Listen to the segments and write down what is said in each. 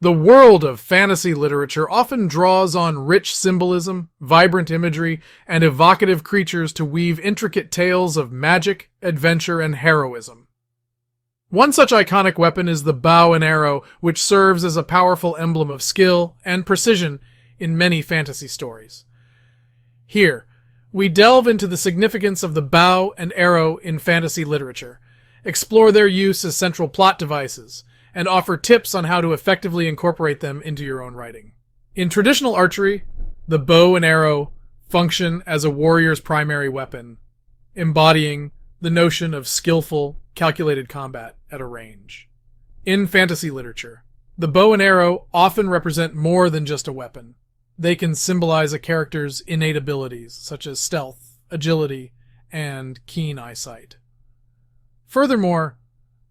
The world of fantasy literature often draws on rich symbolism, vibrant imagery, and evocative creatures to weave intricate tales of magic, adventure, and heroism. One such iconic weapon is the bow and arrow, which serves as a powerful emblem of skill and precision in many fantasy stories. Here, we delve into the significance of the bow and arrow in fantasy literature, explore their use as central plot devices, and offer tips on how to effectively incorporate them into your own writing. In traditional archery, the bow and arrow function as a warrior's primary weapon, embodying the notion of skillful, calculated combat at a range. In fantasy literature, the bow and arrow often represent more than just a weapon. They can symbolize a character's innate abilities, such as stealth, agility, and keen eyesight. Furthermore,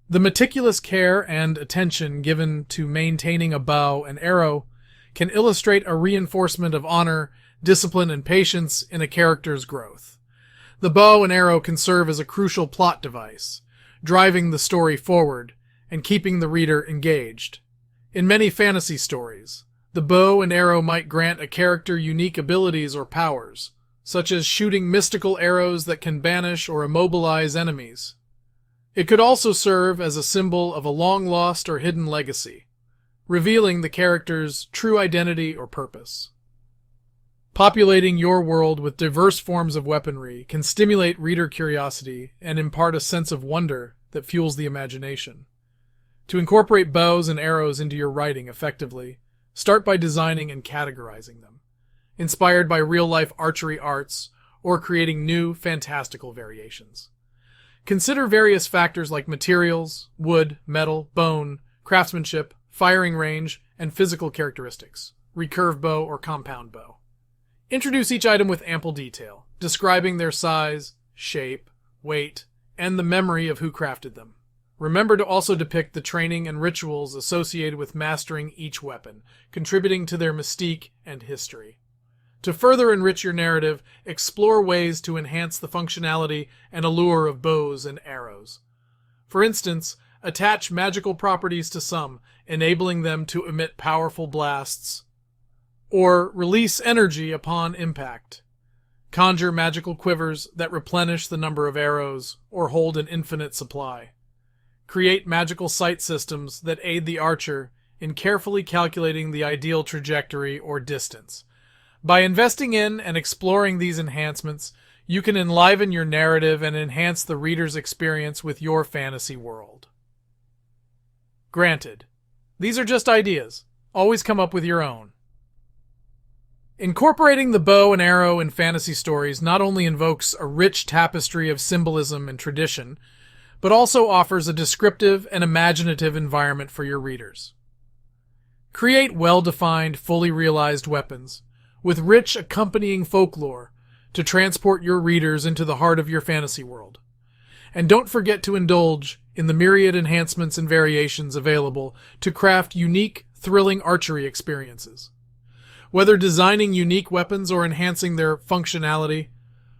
the meticulous care and attention given to maintaining a bow and arrow can illustrate a reinforcement of honor, discipline, and patience in a character's growth. The bow and arrow can serve as a crucial plot device, driving the story forward and keeping the reader engaged. In many fantasy stories, the bow and arrow might grant a character unique abilities or powers, such as shooting mystical arrows that can banish or immobilize enemies. It could also serve as a symbol of a long-lost or hidden legacy, revealing the character's true identity or purpose. Populating your world with diverse forms of weaponry can stimulate reader curiosity and impart a sense of wonder that fuels the imagination. To incorporate bows and arrows into your writing effectively, start by designing and categorizing them, inspired by real-life archery arts or creating new, fantastical variations. Consider various factors like materials, wood, metal, bone, craftsmanship, firing range, and physical characteristics, recurve bow or compound bow. Introduce each item with ample detail, describing their size, shape, weight, and the memory of who crafted them. Remember to also depict the training and rituals associated with mastering each weapon, contributing to their mystique and history. To further enrich your narrative, explore ways to enhance the functionality and allure of bows and arrows. For instance, attach magical properties to some, enabling them to emit powerful blasts, or release energy upon impact. Conjure magical quivers that replenish the number of arrows, or hold an infinite supply. Create magical sight systems that aid the archer in carefully calculating the ideal trajectory or distance. By investing in and exploring these enhancements, you can enliven your narrative and enhance the reader's experience with your fantasy world. Granted, these are just ideas. Always come up with your own. Incorporating the bow and arrow in fantasy stories not only invokes a rich tapestry of symbolism and tradition, but also offers a descriptive and imaginative environment for your readers. Create well-defined, fully realized weapons, with rich accompanying folklore to transport your readers into the heart of your fantasy world. And don't forget to indulge in the myriad enhancements and variations available to craft unique, thrilling archery experiences. Whether designing unique weapons or enhancing their functionality,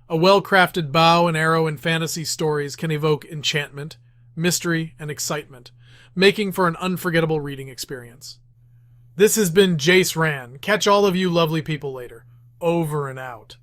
a well-crafted bow and arrow in fantasy stories can evoke enchantment, mystery, and excitement, making for an unforgettable reading experience. This has been Jayce Ran. Catch all of you lovely people later. Over and out.